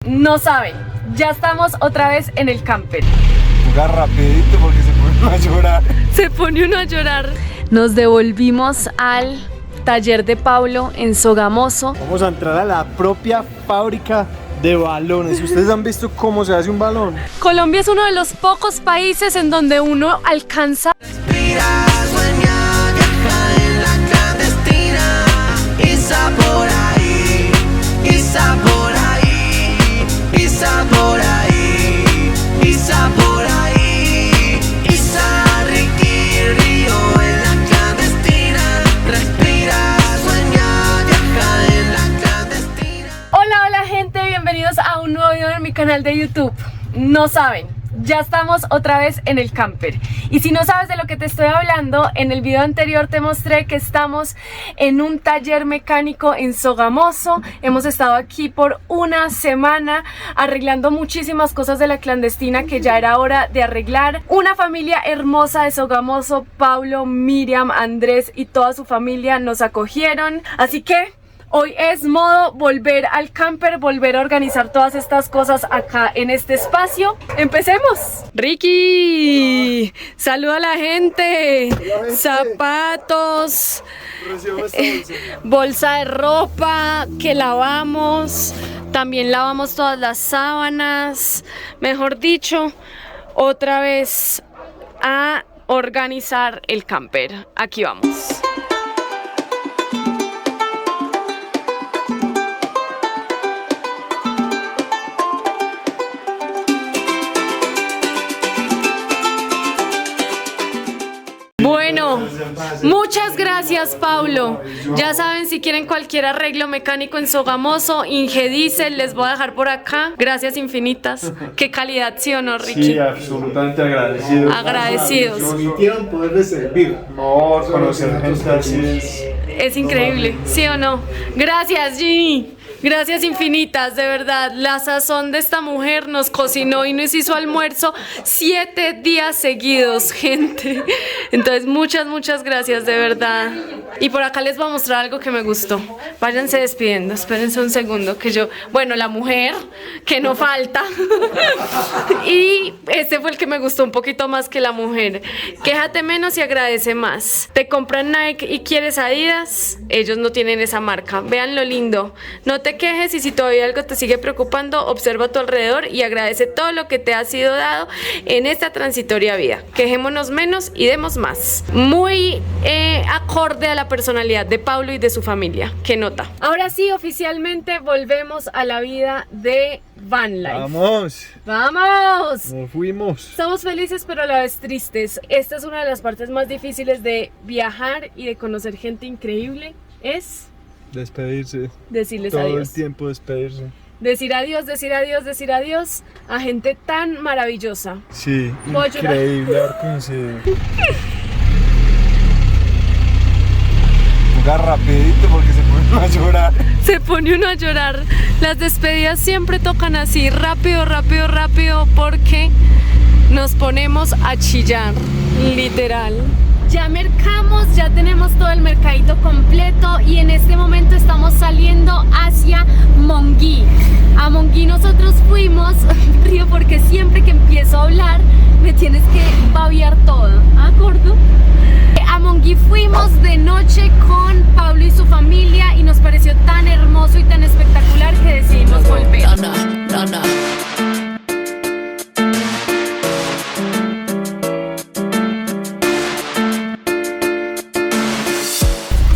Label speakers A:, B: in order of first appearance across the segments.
A: No saben, ya estamos otra vez en el camper.
B: Juega rapidito porque se pone uno a llorar.
A: Se pone uno a llorar. Nos devolvimos al taller de Pablo en Sogamoso.
B: Vamos a entrar a la propia fábrica de balones. ¿Ustedes han visto cómo se hace un balón?
A: Colombia es uno de los pocos países en donde uno alcanza a un nuevo video en mi canal de YouTube. No saben, ya estamos otra vez en el camper. Y si no sabes de lo que te estoy hablando, en el video anterior te mostré que estamos en un taller mecánico en Sogamoso. Hemos estado aquí por una semana arreglando muchísimas cosas de la clandestina que ya era hora de arreglar. Una familia hermosa de Sogamoso, Pablo, Miriam, Andrés y toda su familia nos acogieron. Así que hoy es modo volver al camper, volver a organizar todas estas cosas acá en este espacio. ¡Empecemos! Ricky, saluda a la gente. Zapatos, bolsa de ropa que lavamos. También lavamos todas las sábanas. Mejor dicho, otra vez a organizar el camper. Aquí vamos. Bueno, muchas gracias, Pablo. Ya saben, si quieren cualquier arreglo mecánico en Sogamoso, Ingediesel, les voy a dejar por acá. Gracias infinitas. Qué calidad, ¿sí o no, Ricky?
B: Sí, absolutamente agradecidos.
A: Agradecidos.
B: Nos permitieron poderles servir. No, conocer gente así
A: es increíble, ¿sí o no? Gracias, Ginny. Gracias infinitas, de verdad. La sazón de esta mujer nos cocinó y nos hizo almuerzo 7 días seguidos, gente. Entonces, muchas gracias, de verdad. Y por acá les voy a mostrar algo que me gustó. Váyanse despidiendo, espérense un segundo que yo... Bueno, la mujer, que no falta. Y este fue el que me gustó un poquito más que la mujer. Quéjate menos y agradece más. Te compran Nike y quieres Adidas, ellos no tienen esa marca. Vean lo lindo. No te quejes y si todavía algo te sigue preocupando, observa a tu alrededor y agradece todo lo que te ha sido dado en esta transitoria vida. Quejémonos menos y demos más. Muy acorde a la personalidad de Pablo y de su familia. ¿Qué nota? Ahora sí, oficialmente volvemos a la vida de van life.
B: ¡Vamos!
A: ¡Vamos!
B: Nos fuimos.
A: Estamos felices pero a la vez tristes. Esta es una de las partes más difíciles de viajar y de conocer gente increíble. Es
B: despedirse.
A: Decirles
B: todo
A: adiós.
B: El tiempo despedirse.
A: Decir adiós, decir adiós, decir adiós a gente tan maravillosa.
B: Sí,
A: Voy a
B: increíble haber conocido. Juega rapidito porque se pone uno a llorar.
A: Se pone uno a llorar. Las despedidas siempre tocan así, rápido, porque nos ponemos a chillar, literal. Ya mercamos, ya tenemos todo el mercadito completo y en este momento estamos saliendo hacia Monguí. A Monguí nosotros fuimos, río porque siempre que empiezo a hablar me tienes que babear todo, ¿ah, gordo? A Monguí fuimos de noche con Pablo y su familia y nos pareció tan hermoso y tan espectacular que decidimos volver.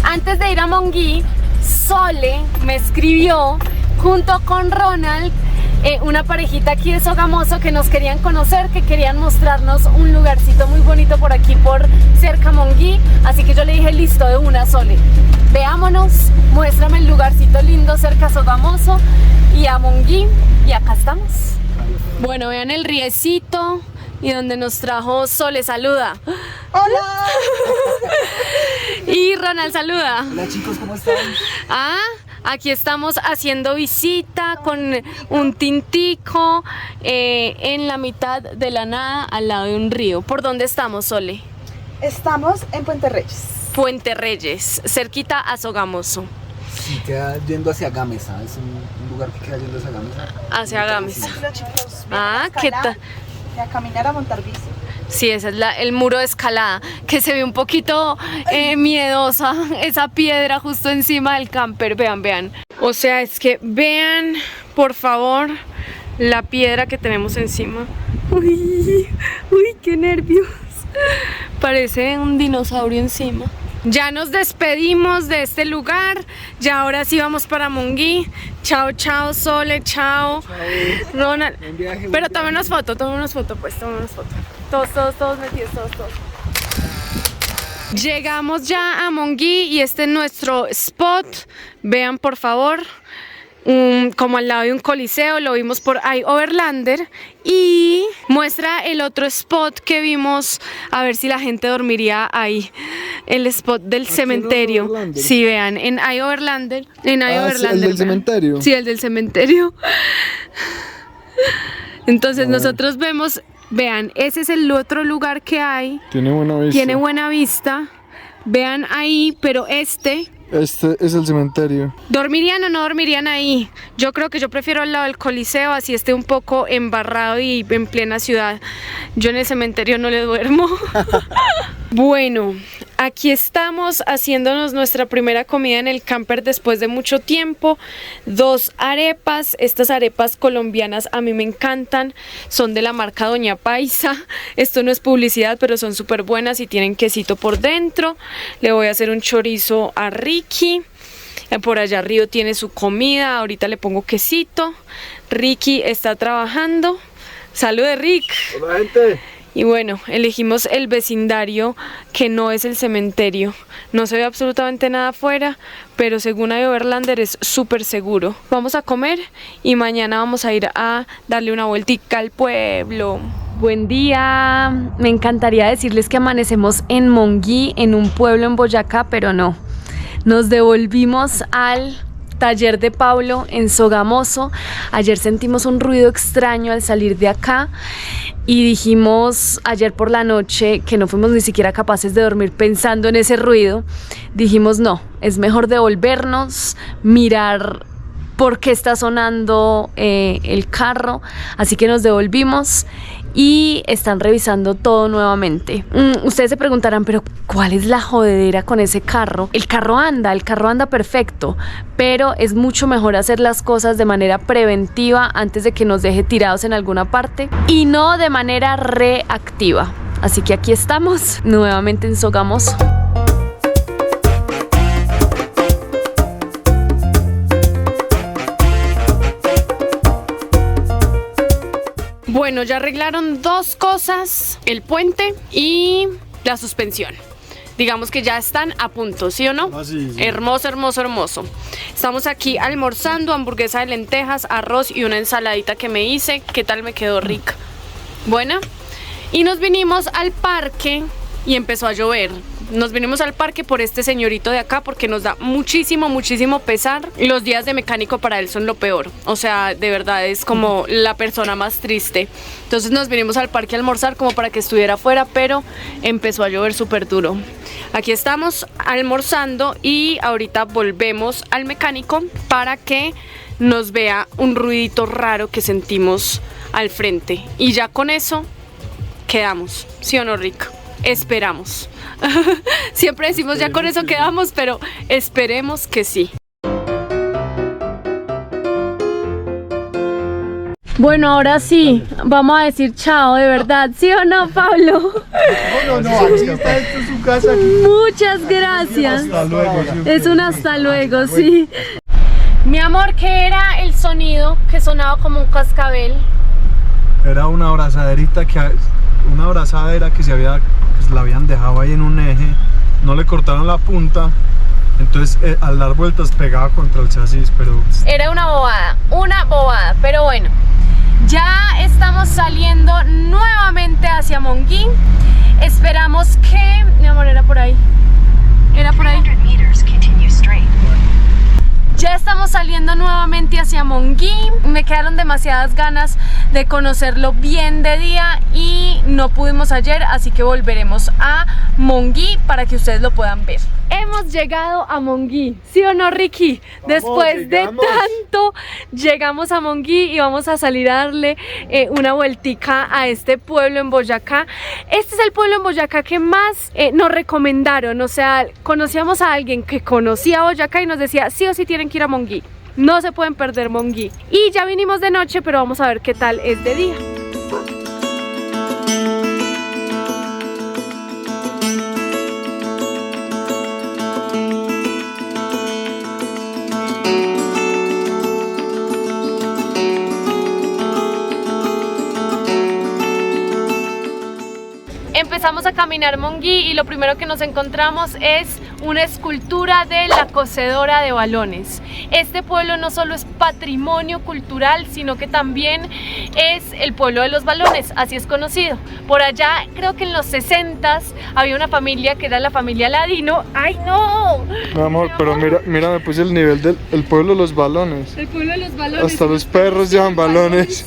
A: Antes de ir a Monguí, Sole me escribió junto con Ronald, una parejita aquí de Sogamoso que nos querían conocer, que querían mostrarnos un lugarcito muy bonito por aquí, por cerca Monguí. Así que yo le dije, listo, de una, Sole, veámonos, muéstrame el lugarcito lindo cerca a Sogamoso y a Monguí, y acá estamos. Bueno, vean el riecito y donde nos trajo Sole, saluda.
C: ¡Hola!
A: Y Ronald, saluda.
C: Hola chicos, ¿cómo están?
A: Ah, aquí estamos haciendo visita con un tintico en la mitad de la nada, al lado de un río. ¿Por dónde estamos, Sole?
C: Estamos en Puente Reyes.
A: Puente Reyes, cerquita a Sogamoso.
C: Sí, queda yendo hacia Gamesa, es un lugar que queda yendo hacia Gamesa.
A: Hacia Gamesa.
C: Sí.
A: Ah, ¿qué tal?
D: Y a caminar a montar bici.
A: Sí, ese es el muro de escalada, que se ve un poquito miedosa, esa piedra justo encima del camper, vean. O sea, es que vean, por favor, la piedra que tenemos encima. Uy, qué nervios. Parece un dinosaurio encima. Ya nos despedimos de este lugar, ya ahora sí vamos para Monguí. Chao, Sole, chao. Ronald. Pero tome unas fotos, pues, tome unas fotos. Todos metidos, todos. Llegamos ya a Monguí y este es nuestro spot. Vean, por favor, como al lado de un coliseo, lo vimos por iOverlander y muestra el otro spot que vimos, a ver si la gente dormiría ahí, el spot del cementerio. Sí, vean, en iOverlander.
B: ¿El del cementerio?
A: Sí, el del cementerio. Entonces nosotros vemos, vean, ese es el otro lugar que hay.
B: Tiene buena vista.
A: Tiene buena vista. Vean ahí, pero este
B: es el cementerio.
A: ¿Dormirían o no dormirían ahí? Yo creo que yo prefiero al lado del coliseo, así esté un poco embarrado y en plena ciudad. Yo en el cementerio no le duermo. Bueno, aquí estamos haciéndonos nuestra primera comida en el camper después de mucho tiempo. 2 arepas, estas arepas colombianas a mí me encantan, son de la marca Doña Paisa. Esto no es publicidad, pero son súper buenas y tienen quesito por dentro. Le voy a hacer un chorizo a Ricky. Por allá Río tiene su comida, ahorita le pongo quesito. Ricky está trabajando. Salude, Rick.
B: Hola, gente.
A: Y bueno, elegimos el vecindario que no es el cementerio. No se ve absolutamente nada afuera, pero según iOverlander es súper seguro. Vamos a comer y mañana vamos a ir a darle una vueltica al pueblo. Buen día. Me encantaría decirles que amanecemos en Monguí, en un pueblo en Boyacá, pero no. Nos devolvimos al taller de Pablo en Sogamoso. Ayer sentimos un ruido extraño al salir de acá y dijimos ayer por la noche que no fuimos ni siquiera capaces de dormir pensando en ese ruido. Dijimos no, es mejor devolvernos, mirar por qué está sonando el carro, así que nos devolvimos y están revisando todo nuevamente. Ustedes se preguntarán, pero ¿cuál es la jodedera con ese carro? El carro anda perfecto, pero es mucho mejor hacer las cosas de manera preventiva antes de que nos deje tirados en alguna parte y no de manera reactiva. Así que aquí estamos nuevamente en Sogamoso. Bueno, ya arreglaron 2 cosas, el puente y la suspensión. Digamos que ya están a punto, ¿sí o no?
B: Ah, sí.
A: Hermoso. Estamos aquí almorzando, hamburguesa de lentejas, arroz y una ensaladita que me hice. ¿Qué tal me quedó rica? Buena. Y nos vinimos al parque y empezó a llover. Nos vinimos al parque por este señorito de acá porque nos da muchísimo pesar. Los días de mecánico para él son lo peor. O sea, de verdad es como la persona más triste. Entonces nos vinimos al parque a almorzar como para que estuviera afuera, pero empezó a llover súper duro. Aquí estamos almorzando y ahorita volvemos al mecánico para que nos vea un ruidito raro que sentimos al frente. Y ya con eso quedamos, ¿sí o no, Rick? Esperamos. Siempre decimos ya con eso quedamos, pero esperemos que sí. Bueno, ahora sí, vamos a decir chao, de verdad, ¿sí o no, Pablo?
B: No, aquí está, esto es su casa. Aquí.
A: Muchas gracias.
B: Hasta luego.
A: Es un hasta luego, sí. Mi amor, ¿qué era el sonido que sonaba como un cascabel?
B: Era una abrazadera que se había, pues, la habían dejado ahí en un eje, no le cortaron la punta, entonces al dar vueltas pegaba contra el chasis, pero...
A: Era una bobada, pero bueno. Ya estamos saliendo nuevamente hacia Monguí. Esperamos que... Mi amor, era por ahí. Ya estamos saliendo nuevamente hacia Monguí. Me quedaron demasiadas ganas de conocerlo bien de día y no pudimos ayer, así que volveremos a Monguí para que ustedes lo puedan ver. Hemos llegado a Monguí, ¿sí o no, Ricky? Después de tanto, llegamos a Monguí y vamos a salir a darle una vueltica a este pueblo en Boyacá. Este es el pueblo en Boyacá que más nos recomendaron, o sea, conocíamos a alguien que conocía Boyacá y nos decía, sí o sí tienen que ir a Monguí, no se pueden perder Monguí. Y ya vinimos de noche, pero vamos a ver qué tal es de día. Empezamos a caminar Monguí y lo primero que nos encontramos es una escultura de la cocedora de balones. Este pueblo no solo es patrimonio cultural, sino que también es el pueblo de los balones, así es conocido. Por allá, creo que en los 60s, había una familia que era la familia Ladino. ¡Ay, no!
B: Mi amor, pero mira, me puse el nivel del pueblo de los balones.
A: El pueblo de los balones.
B: Hasta los perros llevan balones.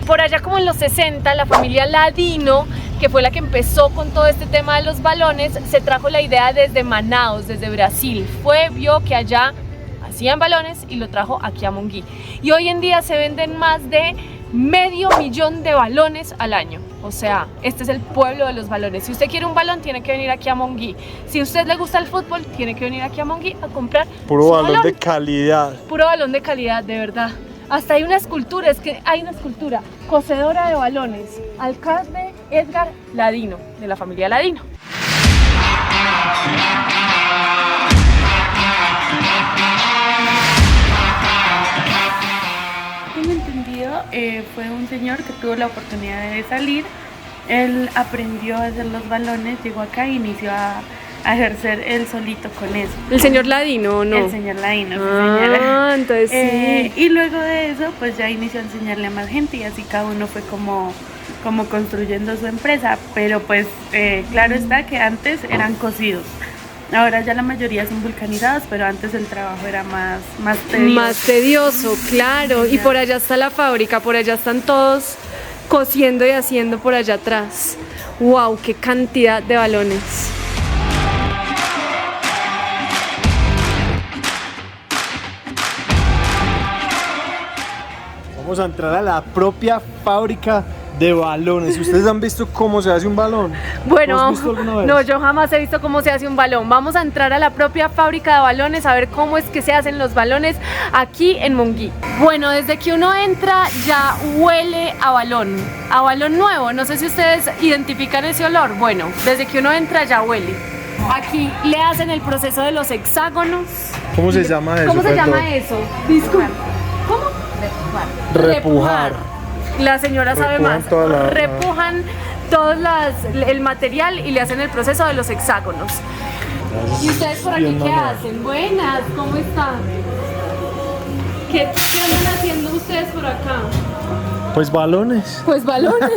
A: Por allá como en los 60, la familia Ladino, que fue la que empezó con todo este tema de los balones, se trajo la idea desde Manaus, desde Brasil. Vio que allá hacían balones y lo trajo aquí a Monguí. Y hoy en día se venden más de 500.000 de balones al año. O sea, este es el pueblo de los balones. Si usted quiere un balón, tiene que venir aquí a Monguí. Si a usted le gusta el fútbol, tiene que venir aquí a Monguí a comprar
B: puro balón de calidad.
A: Puro balón de calidad, de verdad. Hasta hay una escultura, es que hay una escultura, cocedora de balones, alcalde Edgar Ladino, de la familia Ladino.
E: Tengo entendido, fue un señor que tuvo la oportunidad de salir, él aprendió a hacer los balones, llegó acá e inició a ejercer él solito con eso.
A: ¿El señor Ladino o no?
E: El señor Ladino, sí, señora.
A: Entonces sí.
E: Y luego de eso, pues ya inició a enseñarle a más gente y así cada uno fue como construyendo su empresa. Pero pues claro está que antes eran cocidos. Ahora ya la mayoría son vulcanizados, pero antes el trabajo era más tedioso.
A: Más tedioso, claro. Y por allá está la fábrica, por allá están todos cosiendo y haciendo por allá atrás. ¡Wow! ¡Qué cantidad de balones!
B: Vamos a entrar a la propia fábrica de balones. ¿Ustedes han visto cómo se hace un balón?
A: Bueno,
B: ¿Has visto alguna vez?
A: no, yo jamás he visto cómo se hace un balón. Vamos a entrar a la propia fábrica de balones a ver cómo es que se hacen los balones aquí en Monguí. Bueno, desde que uno entra ya huele a balón nuevo. No sé si ustedes identifican ese olor. Bueno, desde que uno entra ya huele. Aquí le hacen el proceso de los hexágonos.
B: ¿Cómo se llama eso?
A: ¿Cómo se llama eso? Disculpa. ¿Cómo? Repujar. La señora sabe más. Repujan todo el material y le hacen el proceso de los hexágonos. ¿Y ustedes por aquí qué hacen? Buenas, ¿cómo están? ¿Qué andan haciendo ustedes por acá?
B: Pues balones.
A: Pues balones.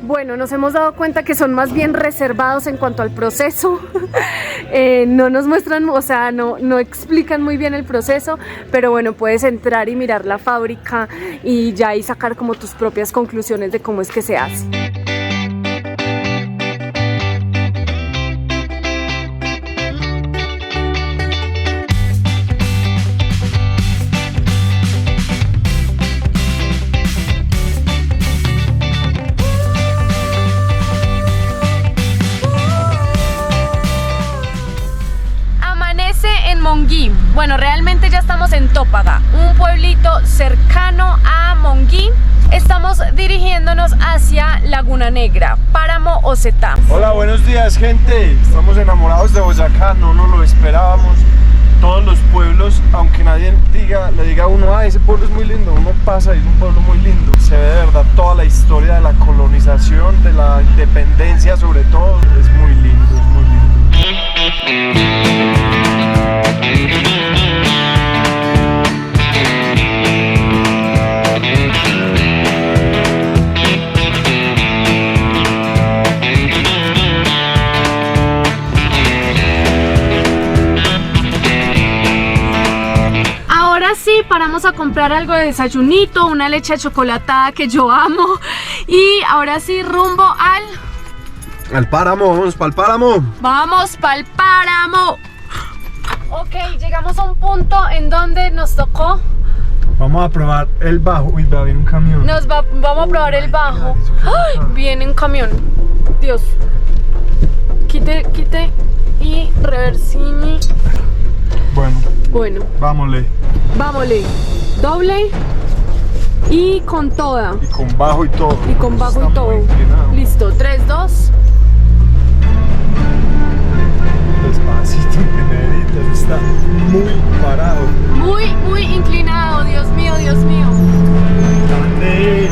A: Bueno, nos hemos dado cuenta que son más bien reservados en cuanto al proceso. No nos muestran, o sea, no explican muy bien el proceso, pero bueno, puedes entrar y mirar la fábrica y ya ahí sacar como tus propias conclusiones de cómo es que se hace. Monguí. Bueno, realmente ya estamos en Tópaga, un pueblito cercano a Monguí. Estamos dirigiéndonos hacia Laguna Negra, Páramo Osetá.
B: Hola, buenos días, gente. Estamos enamorados de Boyacá, no nos lo esperábamos. Todos los pueblos, aunque nadie le diga a uno, ese pueblo es muy lindo, uno pasa y es un pueblo muy lindo. Se ve de verdad toda la historia de la colonización, de la independencia sobre todo. Es muy lindo, es muy lindo.
A: paramos a comprar algo de desayunito, una leche chocolatada que yo amo. Y ahora sí, rumbo
B: al páramo, vamos para el páramo.
A: Vamos pa'l páramo. Ok, llegamos a un punto en donde nos tocó.
B: Vamos a probar el bajo. Uy, va, viene un camión.
A: Vamos a probar el bajo. ¡Ay! Viene un camión. Dios. Quite y reversini.
B: Bueno, vámonos.
A: Vámonos. Doble y con toda.
B: Y con bajo y todo.
A: Y con bajo
B: Está
A: y todo.
B: muy inclinado.
A: Listo, 3, 2.
B: Despacito, primerito, eso está muy parado.
A: Muy inclinado, Dios mío, Dios mío.
B: Grande.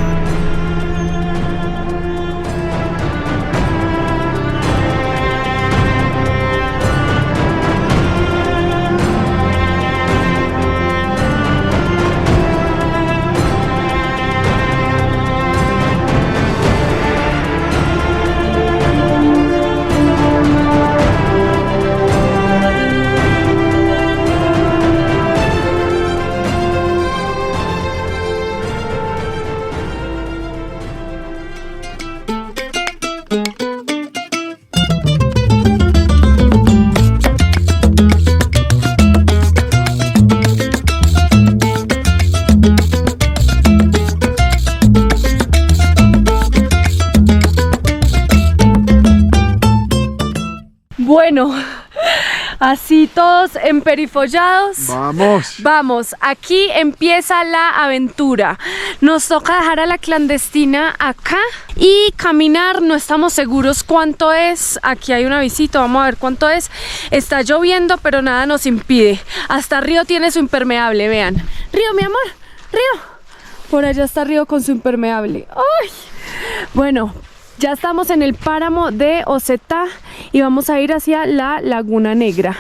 A: Bueno, así todos emperifollados.
B: Vamos.
A: Aquí empieza la aventura. Nos toca dejar a la clandestina acá y caminar. No estamos seguros cuánto es. Aquí hay un avisito, vamos a ver cuánto es. Está lloviendo, pero nada nos impide. Hasta Río tiene su impermeable, vean. Río, mi amor, Río. Por allá está Río con su impermeable. ¡Ay! Bueno, ya estamos en el páramo de Osetá y vamos a ir hacia la Laguna Negra.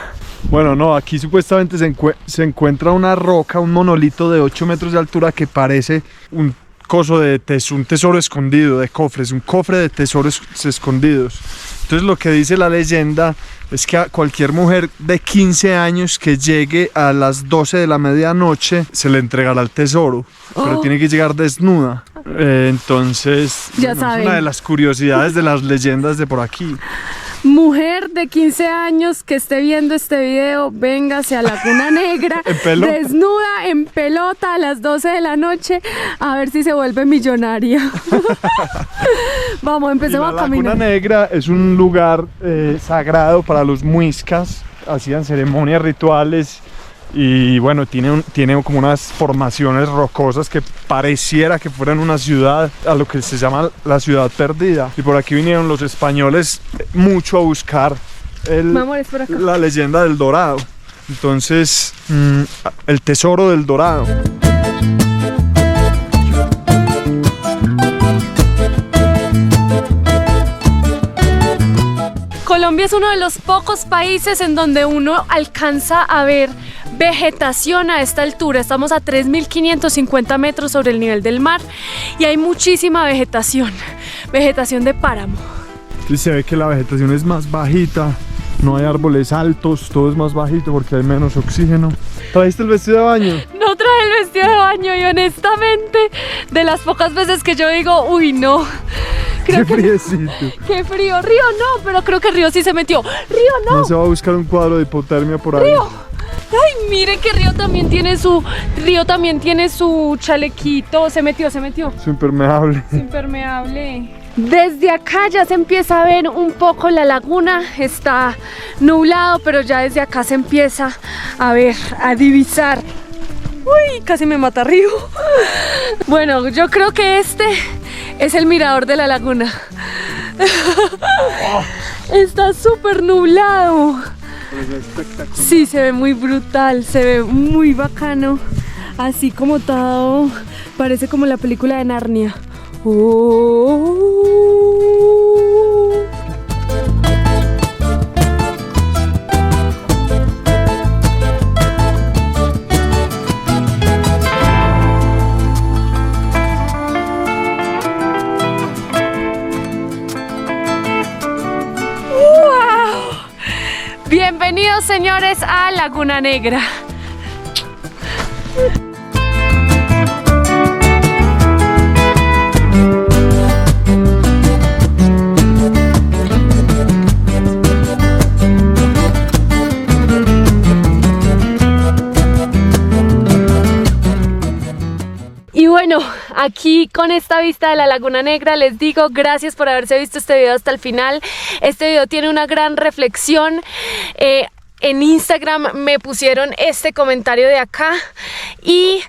B: Bueno, no, aquí supuestamente se encuentra una roca, un monolito de 8 metros de altura que parece un tesoro escondido de cofres, un cofre de tesoros escondidos. Entonces lo que dice la leyenda es que a cualquier mujer de 15 años que llegue a las 12 de la medianoche se le entregará el tesoro, pero tiene que llegar desnuda. Entonces,
A: ya
B: bueno,
A: saben.
B: es una de las curiosidades de las leyendas de por aquí.
A: Mujer de 15 años que esté viendo este video, véngase a Laguna Negra,
B: En pelota.
A: desnuda, en pelota, a las 12 de la noche, a ver si se vuelve millonaria. Vamos, empecemos a caminar.
B: La Laguna Negra es un lugar sagrado para los muiscas, hacían ceremonias rituales y bueno, tiene como unas formaciones rocosas que pareciera que fueran una ciudad, a lo que se llama la ciudad perdida. Y por aquí vinieron los españoles mucho a buscar
A: Mamor, es por acá.
B: la leyenda del Dorado. Entonces, el tesoro del Dorado.
A: Colombia es uno de los pocos países en donde uno alcanza a ver vegetación a esta altura. Estamos a 3.550 metros sobre el nivel del mar y hay muchísima vegetación de páramo.
B: Entonces se ve que la vegetación es más bajita, no hay árboles altos, todo es más bajito porque hay menos oxígeno. ¿Trajiste el vestido de baño?
A: No traje el vestido de baño y honestamente, de las pocas veces que yo digo, uy no.
B: Qué friecito.
A: Qué frío. Río no, pero creo que Río sí se metió. Río no.
B: No se va a buscar un cuadro de hipotermia por ahí.
A: Río. Ay, miren que Río también tiene su chalequito. Se metió.
B: Su impermeable.
A: Su impermeable. Desde acá ya se empieza a ver un poco la laguna. Está nublado, pero ya desde acá se empieza a ver, a divisar. Uy, casi me mata Río. Bueno, yo creo que este es el mirador de la laguna. Está súper nublado. Sí, se ve muy brutal, se ve muy bacano. Así como todo, parece como la película de Narnia. Bienvenidos, señores, a Laguna Negra. aquí con esta vista de la Laguna Negra. Les digo gracias por haberse visto este video hasta el final. Este video tiene una gran reflexión. En Instagram me pusieron este comentario de acá y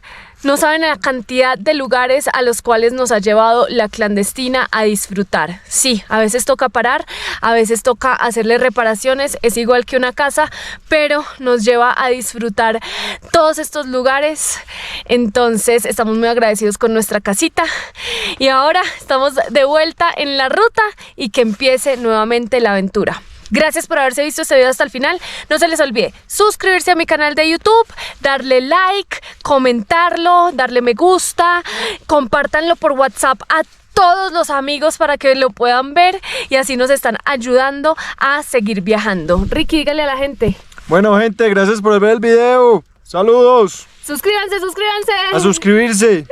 A: no saben la cantidad de lugares a los cuales nos ha llevado la clandestina a disfrutar. Sí, a veces toca parar, a veces toca hacerle reparaciones, es igual que una casa, pero nos lleva a disfrutar todos estos lugares. Entonces estamos muy agradecidos con nuestra casita y ahora estamos de vuelta en la ruta y que empiece nuevamente la aventura. Gracias por haberse visto este video hasta el final. No se les olvide suscribirse a mi canal de YouTube, darle like, comentarlo, darle me gusta, compártanlo por WhatsApp a todos los amigos para que lo puedan ver y así nos están ayudando a seguir viajando. Ricky, dígale a la gente.
B: Bueno, gente, gracias por ver el video. Saludos.
A: Suscríbanse.
B: A suscribirse.